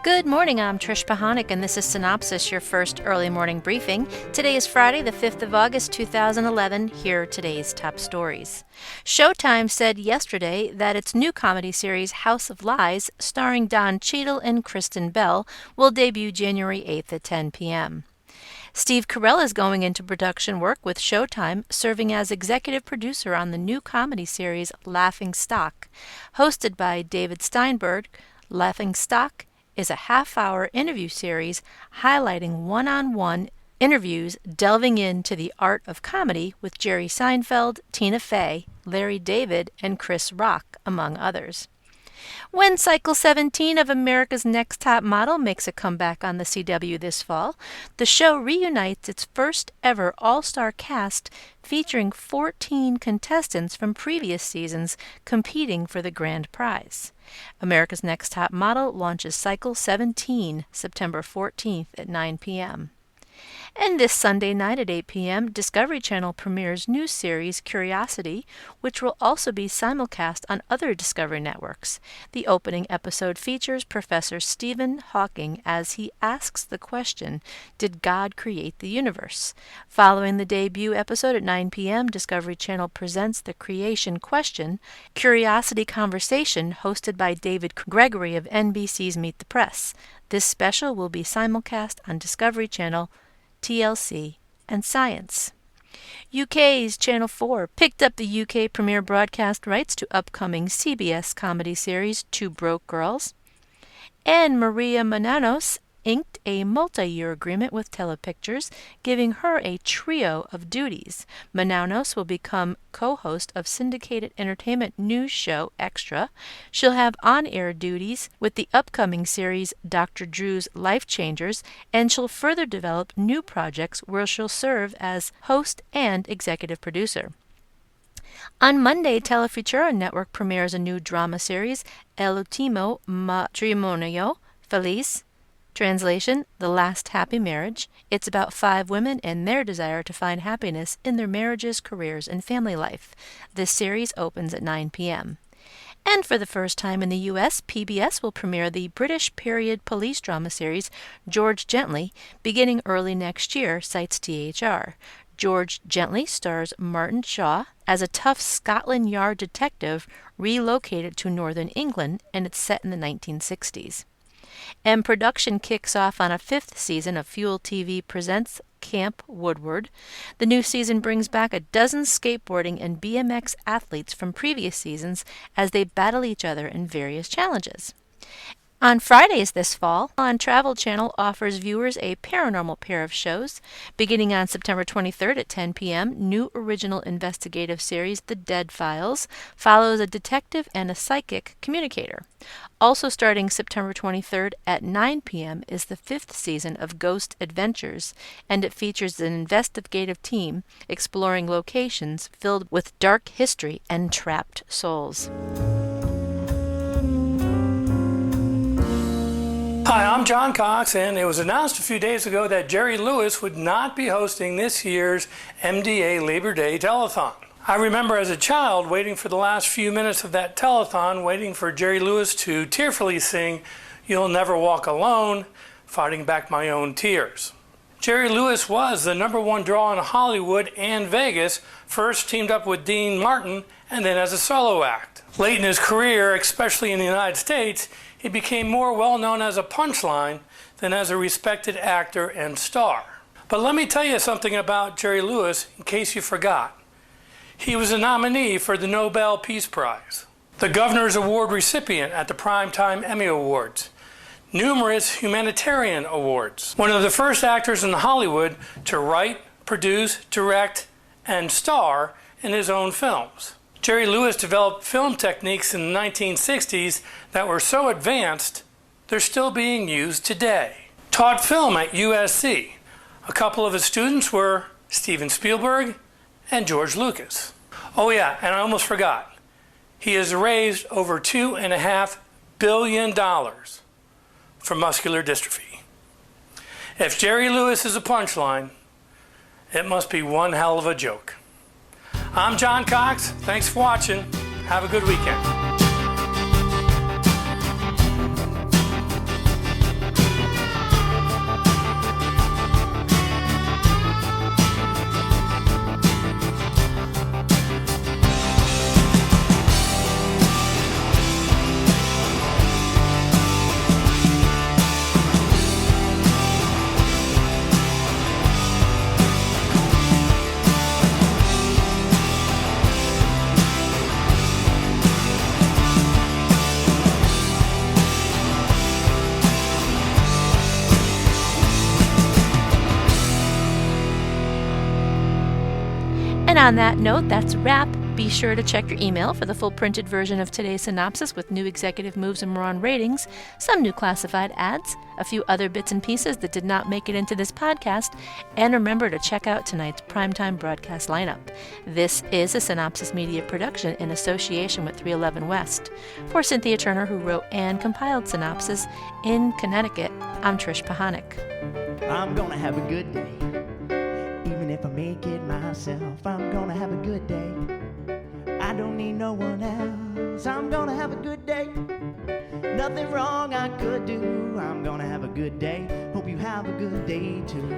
Good morning, I'm Trish Pahanik, and this is Cynopsis, your first early morning briefing. Today is Friday, the 5th of August, 2011. Here are today's top stories. Showtime said yesterday that its new comedy series, House of Lies, starring Don Cheadle and Kristen Bell, will debut January 8th at 10 p.m. Steve Carell is going into production work with Showtime, serving as executive producer on the new comedy series Laughing Stock. Hosted by David Steinberg, Laughing Stock is a half-hour interview series highlighting one-on-one interviews delving into the art of comedy with Jerry Seinfeld, Tina Fey, Larry David, and Chris Rock, among others. When Cycle 17 of America's Next Top Model makes a comeback on the CW this fall, the show reunites its first ever all-star cast featuring 14 contestants from previous seasons competing for the grand prize. America's Next Top Model launches Cycle 17 September 14th at 9 p.m. And this Sunday night at 8 p.m., Discovery Channel premieres new series Curiosity, which will also be simulcast on other Discovery networks. The opening episode features Professor Stephen Hawking as he asks the question, "Did God create the universe?" Following the debut episode at 9 p.m., Discovery Channel presents the creation question, Curiosity Conversation, hosted by David Gregory of NBC's Meet the Press. This special will be simulcast on Discovery Channel, TLC, and Science. UK's Channel 4 picked up the UK premiere broadcast rights to upcoming CBS comedy series Two Broke Girls. And Maria Menounos inked a multi-year agreement with Telepictures, giving her a trio of duties. Menounos will become co-host of syndicated entertainment news show Extra. She'll have on-air duties with the upcoming series Dr. Drew's Life Changers, and she'll further develop new projects where she'll serve as host and executive producer. On Monday, Telefutura Network premieres a new drama series, El Ultimo Matrimonio Feliz. Translation, The Last Happy Marriage. It's about 5 women and their desire to find happiness in their marriages, careers, and family life. This series opens at 9 p.m. And for the first time in the U.S., PBS will premiere the British period police drama series George Gently beginning early next year, cites THR. George Gently stars Martin Shaw as a tough Scotland Yard detective relocated to northern England, and it's set in the 1960s. And production kicks off on a 5th season of Fuel TV Presents Camp Woodward. The new season brings back a dozen skateboarding and BMX athletes from previous seasons as they battle each other in various challenges. On Fridays this fall, Travel Channel offers viewers a paranormal pair of shows. Beginning on September 23rd at 10 p.m., new original investigative series The Dead Files follows a detective and a psychic communicator. Also starting September 23rd at 9 p.m. is the 5th season of Ghost Adventures, and it features an investigative team exploring locations filled with dark history and trapped souls. Hi, I'm John Cox, and it was announced a few days ago that Jerry Lewis would not be hosting this year's MDA Labor Day Telethon. I remember as a child waiting for the last few minutes of that telethon, waiting for Jerry Lewis to tearfully sing "You'll Never Walk Alone," fighting back my own tears. Jerry Lewis was the #1 draw in Hollywood and Vegas, first teamed up with Dean Martin and then as a solo act. Late in his career, especially in the United States, he became more well known as a punchline than as a respected actor and star. But let me tell you something about Jerry Lewis in case you forgot. He was a nominee for the Nobel Peace Prize, the Governor's Award recipient at the Primetime Emmy Awards, numerous humanitarian awards, one of the first actors in Hollywood to write, produce, direct, and star in his own films. Jerry Lewis developed film techniques in the 1960s that were so advanced, they're still being used today. Taught film at USC. A couple of his students were Steven Spielberg and George Lucas. Oh yeah, and I almost forgot. He has raised over $2.5 billion for muscular dystrophy. If Jerry Lewis is a punchline, it must be one hell of a joke. I'm John Cox. Thanks for watching. Have a good weekend. And on that note, that's a wrap. Be sure to check your email for the full printed version of today's synopsis with new executive moves and more on ratings, some new classified ads, a few other bits and pieces that did not make it into this podcast, and remember to check out tonight's primetime broadcast lineup. This is a Cynopsis Media production in association with 311 West. For Cynthia Turner, who wrote and compiled Cynopsis in Connecticut, I'm Trish Pahanik. I'm gonna have a good day. Even if I make it myself, I'm gonna have a good day. I don't need no one else. I'm gonna have a good day. Nothing wrong I could do. I'm gonna have a good day. Hope you have a good day too.